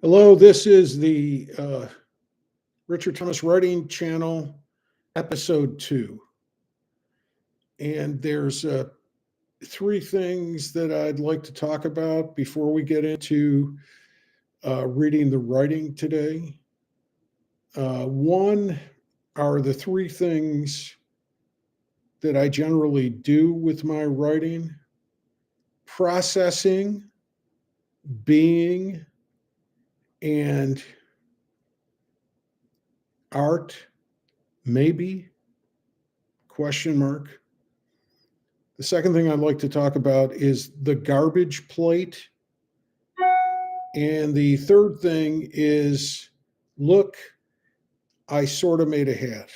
Hello, this is the Richard Thomas Writing Channel, episode 2. And there's three things that I'd like to talk about before we get into reading the writing today. One are the three things that I generally do with my writing: processing, being, and art, maybe, question mark. The second thing I'd like to talk about is the garbage plate. And the third thing is, look, I sort of made a hat.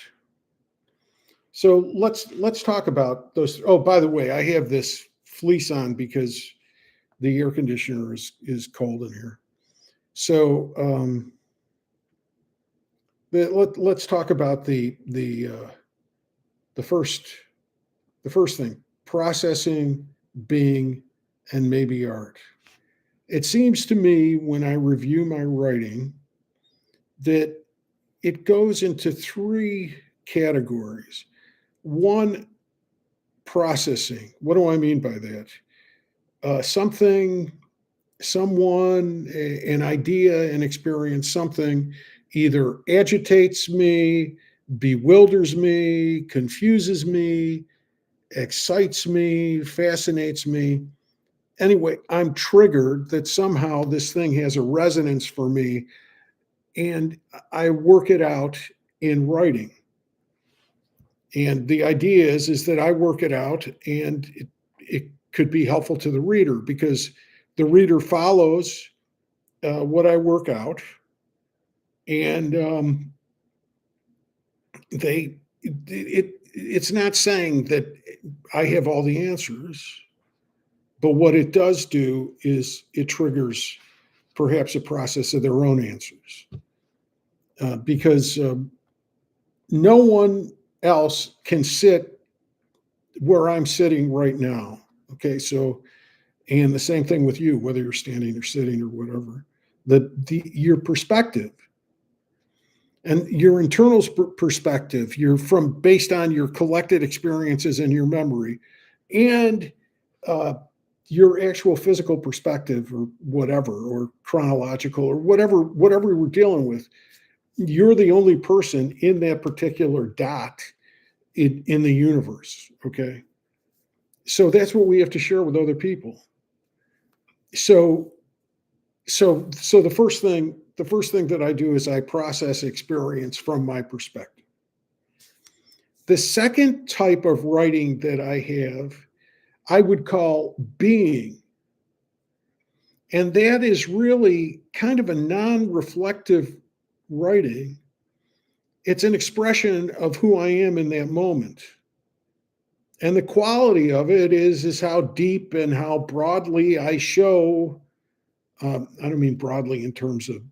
So let's talk about those. Oh, by the way, I have this fleece on because the air conditioner is cold in here. So let's talk about the first thing: processing, being, and maybe art. It seems to me when I review my writing that it goes into three categories. One, processing. What do I mean by that? Something, someone, an idea, an experience, something either agitates me, bewilders me, confuses me, excites me, fascinates me. Anyway, I'm triggered that somehow this thing has a resonance for me, and I work it out in writing. And the idea is that I work it out, and it could be helpful to the reader because the reader follows what I work out, and it's not saying that I have all the answers, but what it does do is it triggers perhaps a process of their own answers, because no one else can sit where I'm sitting right now. Okay, so, and the same thing with you, whether you're standing or sitting or whatever. Your perspective and your internal perspective, you're from based on your collected experiences and your memory, and uh, your actual physical perspective, or whatever, or chronological, or whatever we're dealing with. You're the only person in that particular dot in the universe. Okay, so that's what we have to share with other people. So so the first thing that I do is I process experience from my perspective. The second type of writing that I have, I would call being. And that is really kind of a non-reflective writing. It's an expression of who I am in that moment. And the quality of it is how deep and how broadly I show. I don't mean broadly in terms of,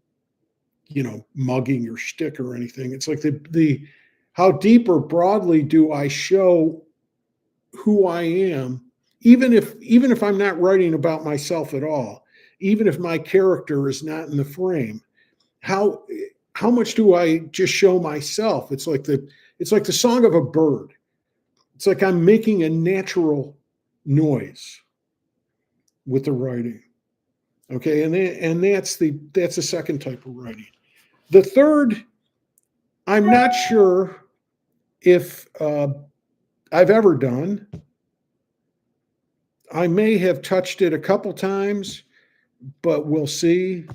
mugging or shtick or anything. It's like the how deep or broadly do I show who I am, even if I'm not writing about myself at all, even if my character is not in the frame. How how much do I just show myself? It's like the song of a bird. It's like I'm making a natural noise with the writing. Okay, and that's the second type of writing. The third, I'm not sure if I've ever done. I may have touched it a couple times, but we'll see.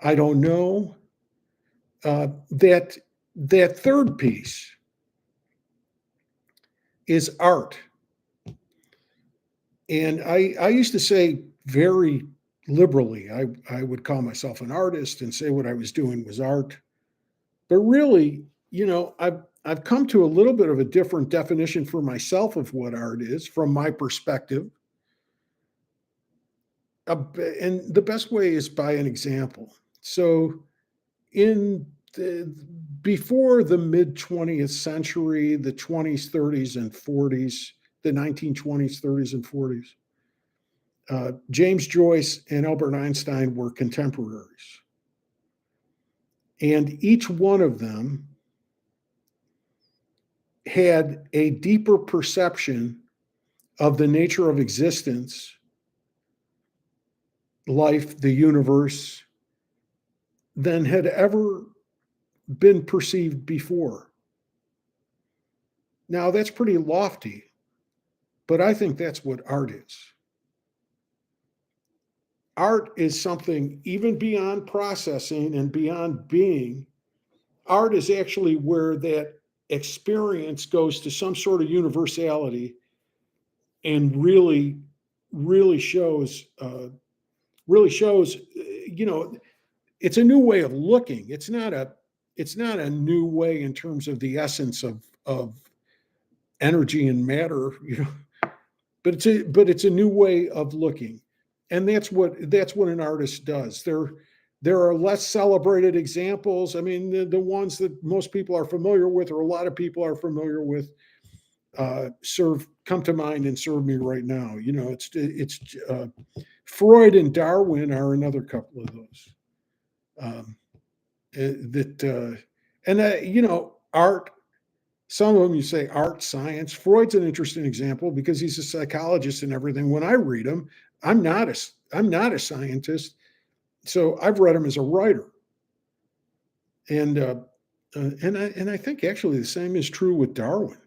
I don't know. That third piece is art. And I used to say very liberally, I would call myself an artist and say what I was doing was art. But really, I've come to a little bit of a different definition for myself of what art is from my perspective. And the best way is by an example. So, in the, before the mid 20th century, the 20s, 30s, and 40s, the 1920s, 30s, and 40s, James Joyce and Albert Einstein were contemporaries. And each one of them had a deeper perception of the nature of existence, life, the universe, than had ever been perceived before. Now, that's pretty lofty, but I think that's what art is. Art is something even beyond processing and beyond being. Art is actually where that experience goes to some sort of universality and really shows, you know, it's a new way of looking. It's not a new way in terms of the essence of energy and matter, but it's a new way of looking. And that's what an artist does. There are less celebrated examples. I mean, the ones that most people are familiar with, or a lot of people are familiar with, come to mind and serve me right now. It's Freud and Darwin are another couple of those. Um, that and art. Some of them you say art, science. Freud's an interesting example because he's a psychologist and everything. When I read him, I'm not a scientist, so I've read him as a writer, and I think actually the same is true with Darwin,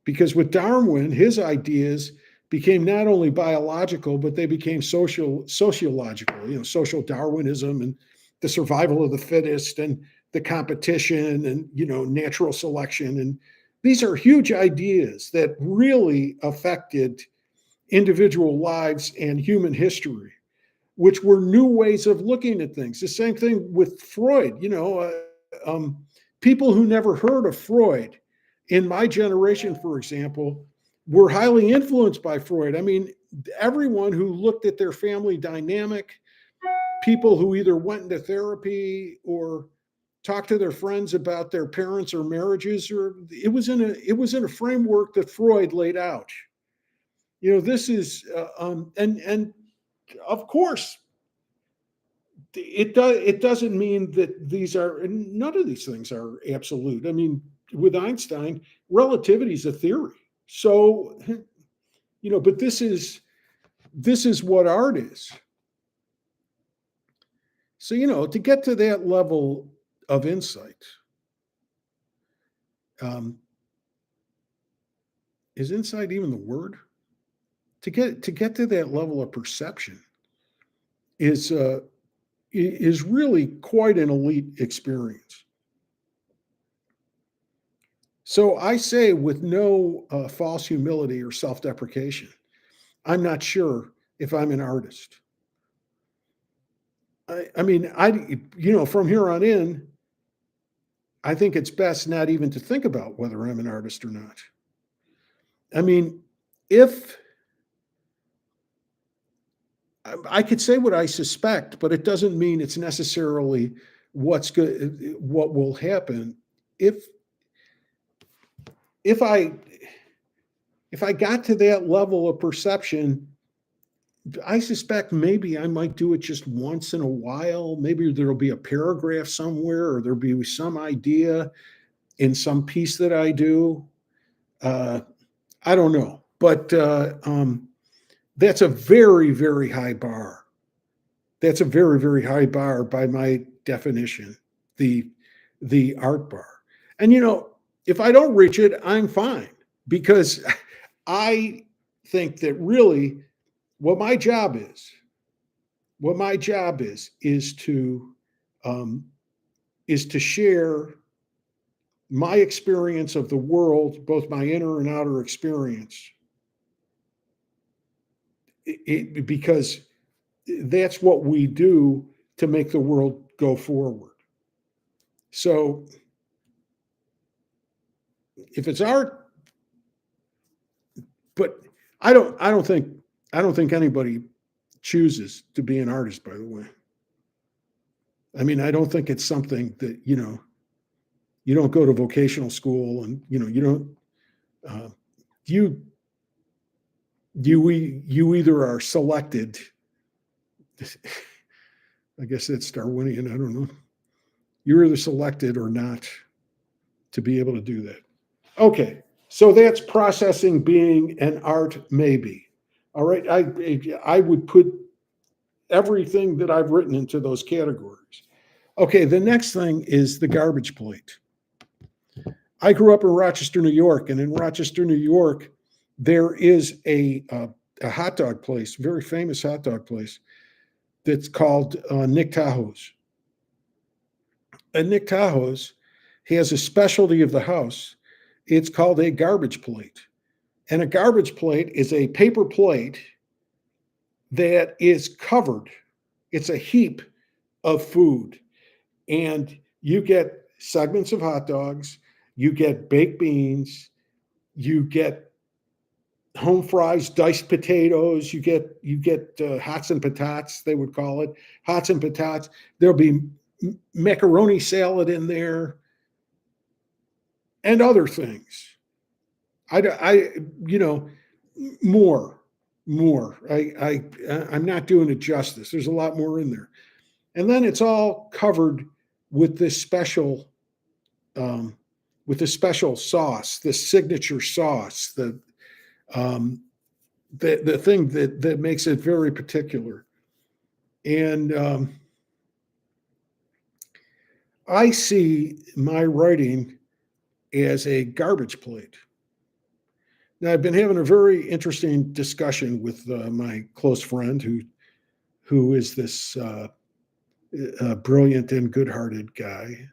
because with Darwin, his ideas became not only biological, but they became sociological, social Darwinism and the survival of the fittest and the competition and, natural selection. And these are huge ideas that really affected individual lives and human history, which were new ways of looking at things. The same thing with Freud, people who never heard of Freud in my generation, for example, were highly influenced by Freud. I mean, everyone who looked at their family dynamic, people who either went into therapy or talked to their friends about their parents or marriages, or it was in a framework that Freud laid out. This is and of course it doesn't mean that none of these things are absolute. I mean, with Einstein, relativity is a theory. So, but this is what art is. So, to get to that level of insight, um, is insight even the word? To get to that level of perception is is really quite an elite experience. So I say with no false humility or self-deprecation, I'm not sure if I'm an artist. I mean, from here on in, I think it's best not even to think about whether I'm an artist or not. I mean, if I could say what I suspect, but it doesn't mean it's necessarily what's good, what will happen. If if I if I got to that level of perception, I suspect maybe I might do it just once in a while. Maybe there'll be a paragraph somewhere, or there'll be some idea in some piece that I do. Uh, I don't know, but that's a very, very high bar. That's a very, very high bar by my definition, the the art bar. And if I don't reach it, I'm fine, because I think that really what my job is, is to um, share my experience of the world, both my inner and outer experience, because that's what we do to make the world go forward. So if it's art, but I don't think anybody chooses to be an artist, by the way. I mean, I don't think it's something that, you don't go to vocational school, and, you don't, uh, you, you either are selected. I guess that's Darwinian. I don't know. You're either selected or not to be able to do that. Okay, so that's processing being an art, maybe. All right, I would put everything that I've written into those categories. Okay, the next thing is the garbage plate. I grew up in Rochester, New York, and in Rochester, New York, there is a hot dog place, very famous hot dog place, that's called Nick Tahoe's. And Nick Tahoe's has a specialty of the house. It's called a garbage plate. And a garbage plate is a paper plate that is covered. It's a heap of food. And you get segments of hot dogs, you get baked beans, you get home fries, diced potatoes, you get hots and patats, they would call it hots and patats. There'll be macaroni salad in there and other things. I you know, more, more. I'm not doing it justice. There's a lot more in there, and then it's all covered with this special, um, with this special sauce, this signature sauce, um, the thing that makes it very particular. And I see my writing as a garbage plate. Now, I've been having a very interesting discussion with my close friend who is this brilliant and good-hearted guy.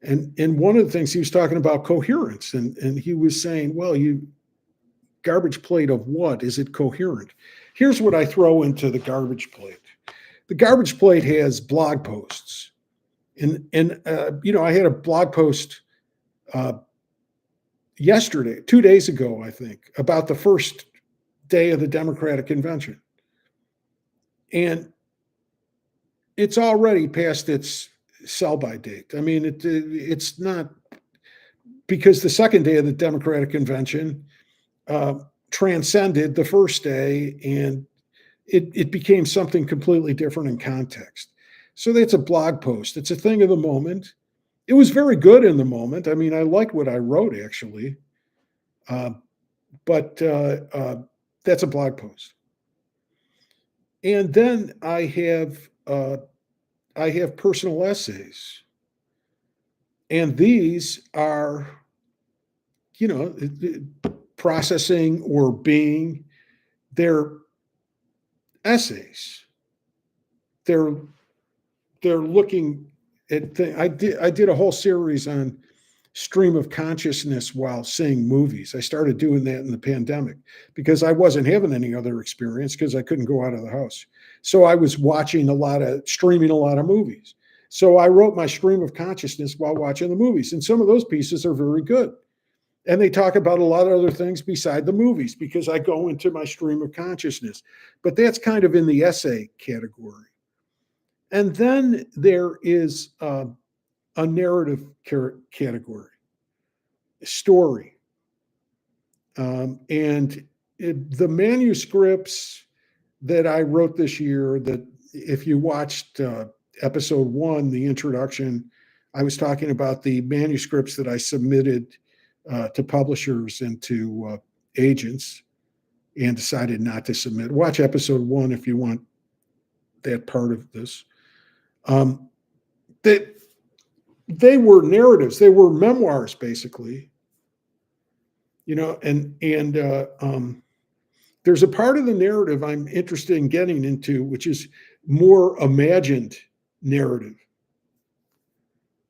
And one of the things he was talking about coherence, and he was saying, well, you garbage plate of what? Is it coherent? Here's what I throw into the garbage plate. The garbage plate has blog posts. And I had a blog post uh, yesterday, 2 days ago, I think, about the first day of the Democratic convention. And it's already past its sell by date. I mean, it's not, because the second day of the Democratic convention uh, transcended the first day, and it became something completely different in context. So that's a blog post. It's a thing of the moment. It was very good in the moment. I mean, I liked what I wrote, actually. Uh, but that's a blog post. And then I have personal essays, and these are, you know, processing or being. They're essays. They're they're looking at I did a whole series on stream of consciousness while seeing movies. I started doing that in the pandemic because I wasn't having any other experience because I couldn't go out of the house. So I was streaming a lot of movies. So I wrote my stream of consciousness while watching the movies. And some of those pieces are very good. And they talk about a lot of other things beside the movies because I go into my stream of consciousness. But that's kind of in the essay category. And then there is a narrative category, story. The manuscripts that I wrote this year, that if you watched episode 1, the introduction, I was talking about the manuscripts that I submitted to publishers and to agents and decided not to submit. Watch episode 1 if you want that part of this. That they were narratives, they were memoirs, basically. And there's a part of the narrative I'm interested in getting into, which is more imagined narrative.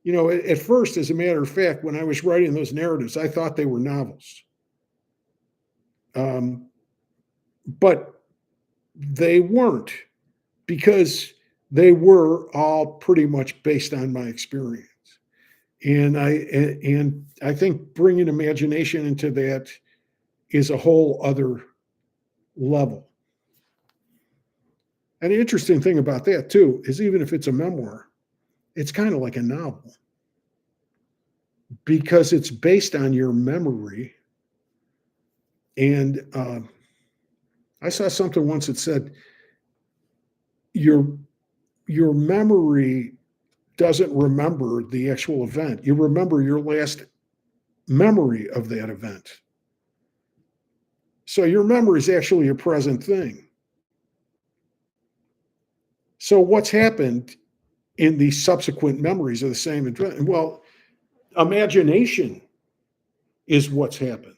At first, as a matter of fact, when I was writing those narratives, I thought they were novels. But they weren't, because they were all pretty much based on my experience. And I think bringing imagination into that is a whole other level. And the interesting thing about that too is, even if it's a memoir, it's kind of like a novel because it's based on your memory. And I saw something once that said your memory doesn't remember the actual event. You remember your last memory of that event. So your memory is actually a present thing. So what's happened in the subsequent memories of the same event? Well, imagination is what's happened.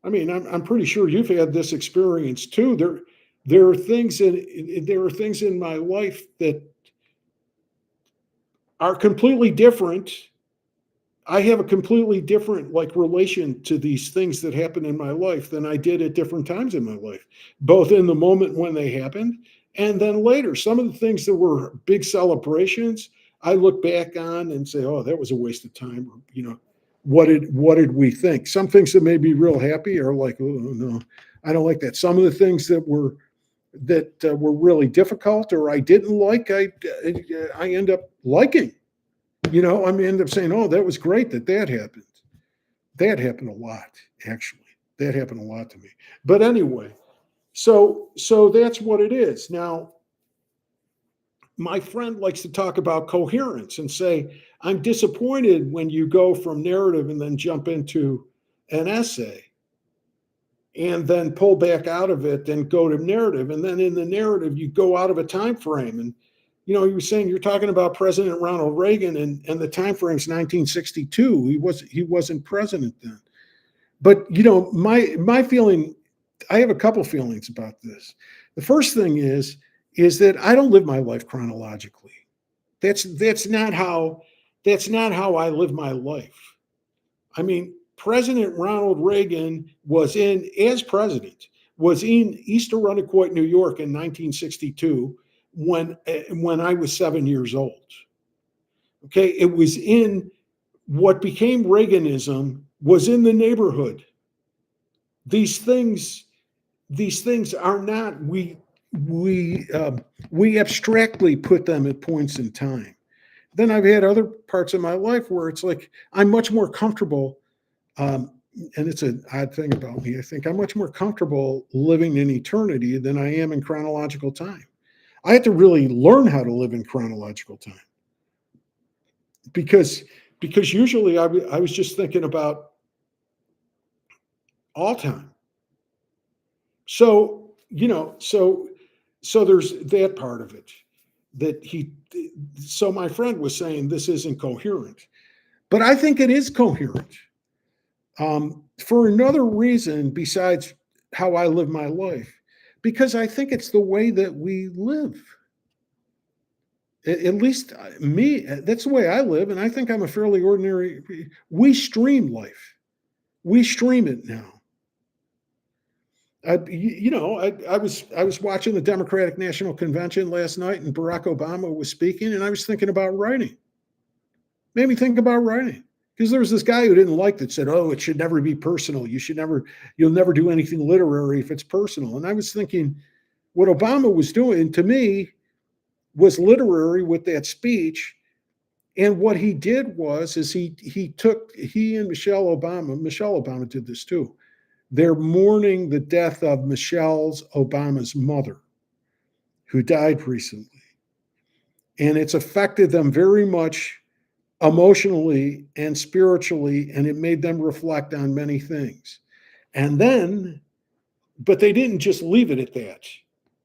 I mean, I'm pretty sure you've had this experience too. There are things in my life that are completely different. I have a completely different like relation to these things that happen in my life than I did at different times in my life, both in the moment when they happened and then later. Some of the things that were big celebrations, I look back on and say, "Oh, that was a waste of time." Or, what did we think? Some things that made me real happy are like, "Oh no, I don't like that." Some of the things that were really difficult or I didn't like, I end up liking. I mean, end up saying, "Oh, that was great that happened." That happened a lot, actually. That happened a lot to me. But anyway, so that's what it is. Now, my friend likes to talk about coherence and say, "I'm disappointed when you go from narrative and then jump into an essay and then pull back out of it and go to narrative. And then in the narrative, you go out of a time frame." And you were saying you're talking about President Ronald Reagan, and the time frame's 1962. He wasn't president then. But my feeling, I have a couple feelings about this. The first thing is that I don't live my life chronologically. That's not how I live my life. I mean, President Ronald Reagan as president, was in East Arundecoit, New York in 1962 when I was 7 years old. Okay, it was in what became Reaganism was in the neighborhood. These things, these things are not we abstractly put them at points in time. Then I've had other parts of my life where it's like I'm much more comfortable. And it's an odd thing about me. I think I'm much more comfortable living in eternity than I am in chronological time. I had to really learn how to live in chronological time because because usually I was just thinking about all time. So there's that part of it that he. So my friend was saying this isn't coherent, but I think it is coherent. For another reason besides how I live my life, because I think it's the way that we live. At least me, that's the way I live, and I think I'm a fairly ordinary. We stream life. We stream it now. I was watching the Democratic National Convention last night, and Barack Obama was speaking, and I was thinking about writing. Made me think about writing because there was this guy who didn't like that said, "Oh, it should never be personal. You'll never do anything literary if it's personal." And I was thinking, what Obama was doing to me was literary with that speech. And what he did is he and Michelle Obama did this too. They're mourning the death of Obama's mother, who died recently. And it's affected them very much emotionally and spiritually, and it made them reflect on many things. And then, but they didn't just leave it at that.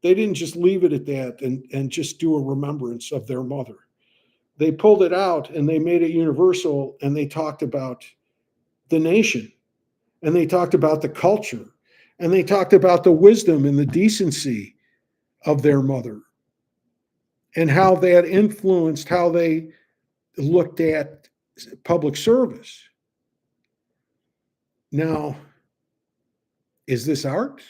They didn't just leave it at that and just do a remembrance of their mother. They pulled it out and they made it universal, and they talked about the nation, and they talked about the culture, and they talked about the wisdom and the decency of their mother, and how that influenced how they looked at public service. Now, is this art?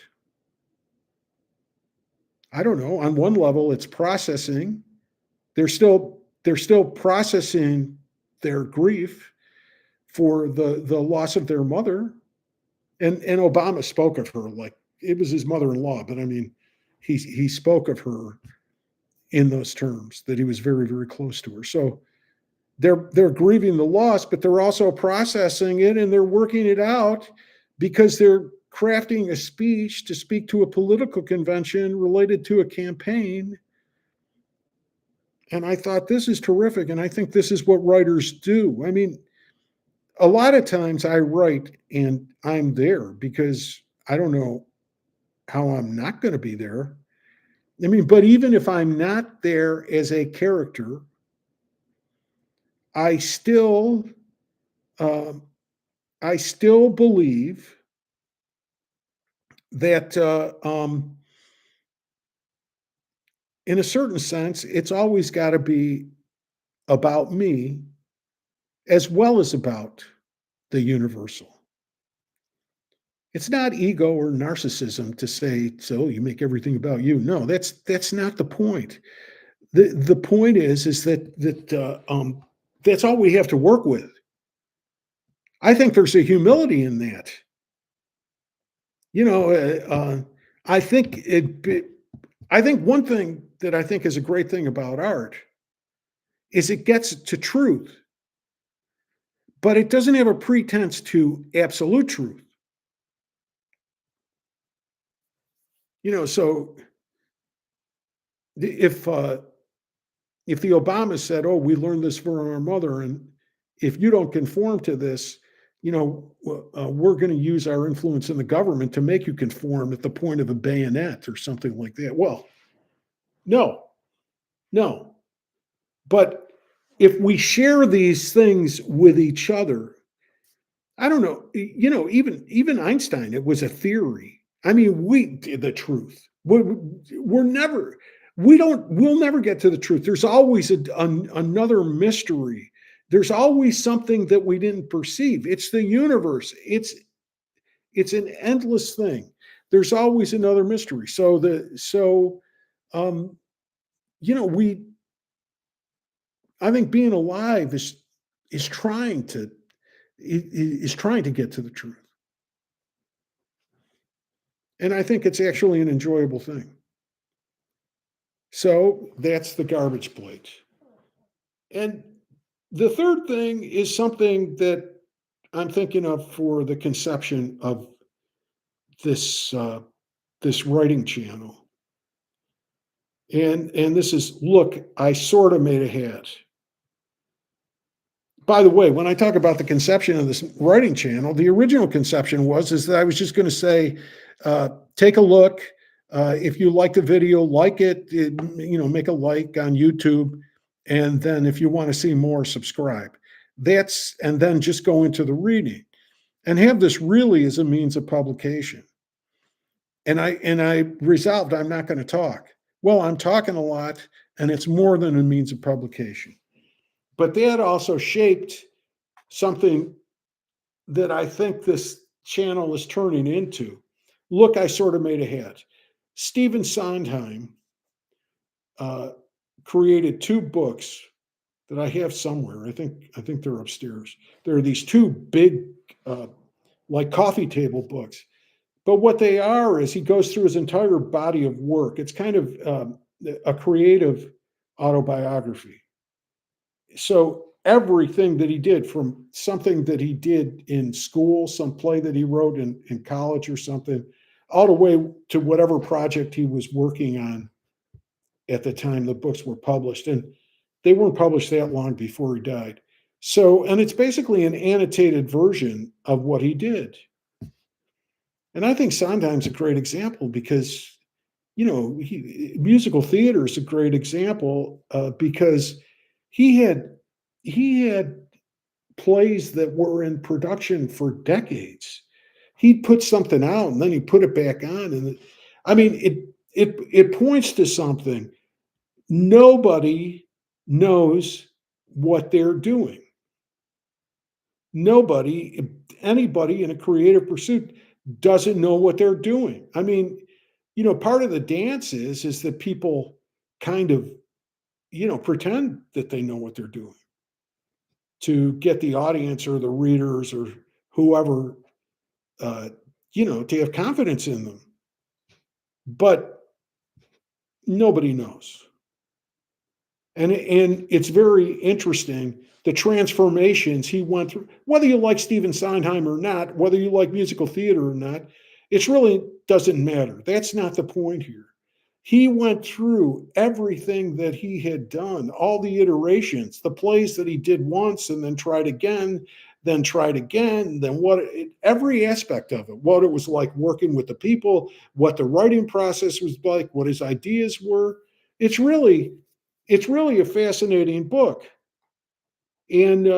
I don't know. On one level, it's processing. They're still processing their grief for the loss of their mother. And Obama spoke of her like it was his mother-in-law, but I mean, he spoke of her in those terms that he was very, very close to her. So they're grieving the loss, but they're also processing it and they're working it out because they're crafting a speech to speak to a political convention related to a campaign And I thought, this is terrific. And I think this is what writers do. I mean, a lot of times I write and I'm there because I don't know how I'm not going to be there. I mean, but even if I'm not there as a character, I still, um, I still believe that, in a certain sense, it's always got to be about me as well as about the universal. It's not ego or narcissism to say, so you make everything about you. No, that's not the point. The point is that that's all we have to work with. I think there's a humility in that. You know, I think I think one thing that I think is a great thing about art is it gets to truth, but it doesn't have a pretense to absolute truth. So if if the Obamas said, "Oh, we learned this from our mother, and if you don't conform to this, we're going to use our influence in the government to make you conform at the point of a bayonet or something like that." Well, no, no. But if we share these things with each other, I don't know, even Einstein, it was a theory. I mean, the truth. We're never, we'll never get to the truth. There's always another mystery. There's always something that we didn't perceive. It's the universe. It's an endless thing. There's always another mystery. Um, we I think being alive is trying to is trying to get to the truth. And I think it's actually an enjoyable thing. So that's the garbage plate. And the third thing is something that I'm thinking of for the conception of this writing channel. And this is, look, I sort of made a hat. By the way, when I talk about the conception of this writing channel, the original conception is that I was just going to say, take a look. If you like the video, like it, make a like on YouTube. And then if you want to see more, subscribe. And then just go into the reading and have this really as a means of publication. And I resolved I'm not going to talk. Well, I'm talking a lot, and it's more than a means of publication. But that also shaped something that I think this channel is turning into. Look, I sort of made a hat. Stephen Sondheim uh, created two books that I have somewhere. I think they're upstairs. There are these two big, uh, like coffee table books. But what they are is he goes through his entire body of work. It's kind of a creative autobiography. So everything that he did, from something that he did in school, some play that he wrote in college or something, all the way to whatever project he was working on at the time the books were published. And they weren't published that long before he died. So, and it's basically an annotated version of what he did. And I think Sondheim's a great example because, musical theater is a great example because he had he had plays that were in production for decades. He'd put something out and then he put it back on, and I mean, it points to something. Nobody knows what they're doing. Nobody, anybody in a creative pursuit doesn't know what they're doing. I mean, part of the dance is that people kind of, pretend that they know what they're doing to get the audience or the readers or whoever, uh, to have confidence in them. But nobody knows. And it's very interesting the transformations he went through. Whether you like Stephen Sondheim or not, whether you like musical theater or not, it really doesn't matter. That's not the point here. He went through everything that he had done, all the iterations, the plays that he did once and then tried again, then every aspect of it, what it was like working with the people, what the writing process was like, what his ideas were. It's really, it's really a fascinating book. And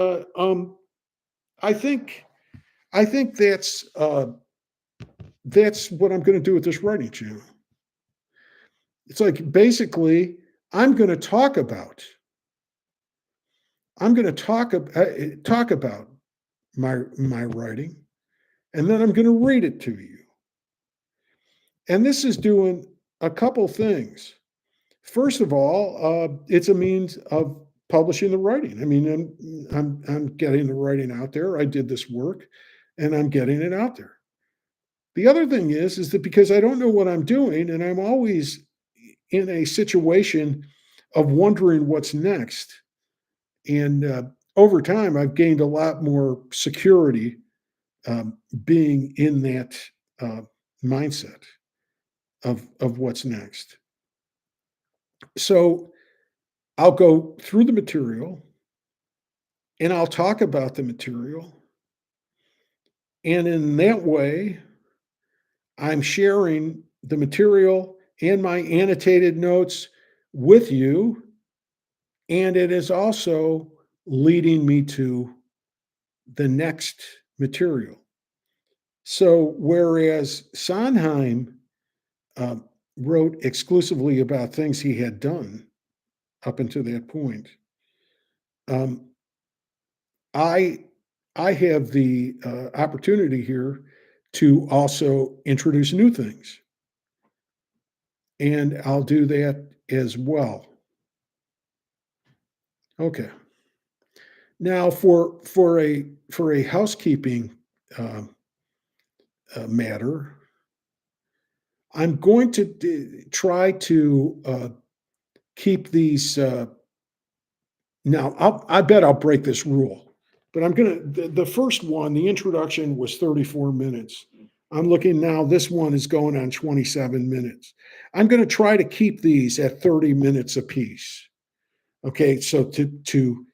I think, I think that's what I'm going to do with this writing channel. It's like basically, I'm going to talk about I'm going to talk about my writing, and then I'm going to read it to you. And this is doing a couple things. First of all, it's a means of publishing the writing. I mean, I'm getting the writing out there. I did this work, and I'm getting it out there. The other thing is that because I don't know what I'm doing, and I'm always in a situation of wondering what's next. And over time, I've gained a lot more security being in that uh, mindset of what's next. So I'll go through the material and I'll talk about the material. And in that way, I'm sharing the material and my annotated notes with you. And it is also leading me to the next material. So, whereas Sondheim um, wrote exclusively about things he had done up until that point, um, I I have the opportunity here to also introduce new things, and I'll do that as well. Okay. Now, for a housekeeping um matter, I'm going to try to keep these. Now, I bet I'll break this rule, but I'm gonna. The first one, the introduction was 34 minutes. I'm looking now. This one is going on 27 minutes. I'm going to try to keep these at 30 minutes apiece. Okay, so to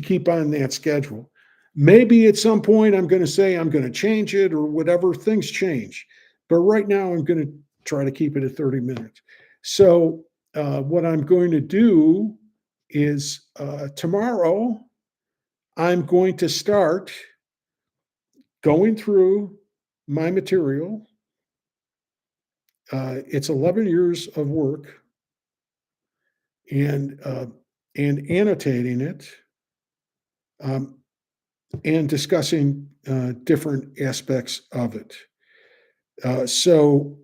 keep on that schedule. Maybe at some point I'm going to say I'm going to change it or whatever, things change. But right now I'm going to try to keep it at 30 minutes. So, what I'm going to do is tomorrow I'm going to start going through my material. It's 11 years of work and annotating it. Um, and discussing different aspects of it. So,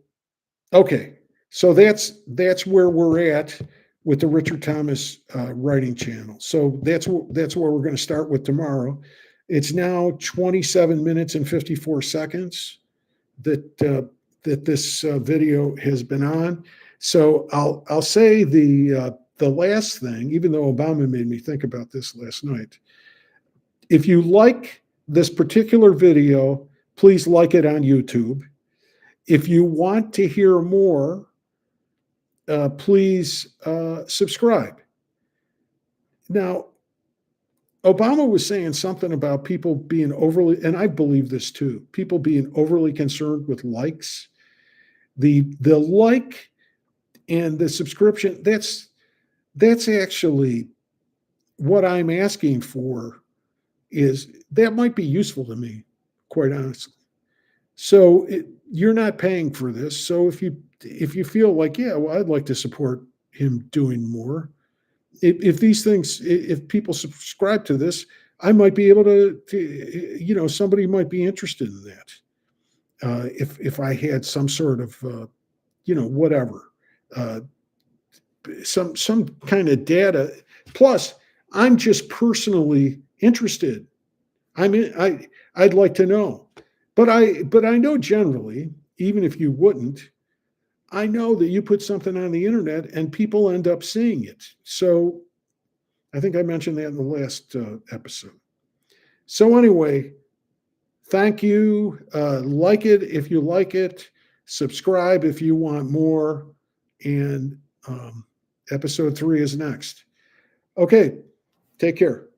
okay, so that's where we're at with the Richard Thomas writing channel. So that's where we're going to start with tomorrow. It's now 27 minutes and 54 seconds that that this video has been on. So I'll say the last thing, even though Obama made me think about this last night. If you like this particular video, please like it on YouTube. If you want to hear more, please subscribe. Now, Obama was saying something about people being overly, and I believe this too, people being overly concerned with likes. The like and the subscription, that's actually what I'm asking for is that might be useful to me, quite honestly. So you're not paying for this. So if you feel like, yeah, well, I'd like to support him doing more. If these things, if people subscribe to this, I might be able somebody might be interested in that. If I had some sort of, whatever, uh, some kind of data. Plus, I'm just personally interested. I'd like to know. But I know generally, even if you wouldn't, I know that you put something on the internet and people end up seeing it. So I think I mentioned that in the last episode. So anyway, thank you. Like it if you like it. Subscribe if you want more. And episode 3 is next. Okay, take care.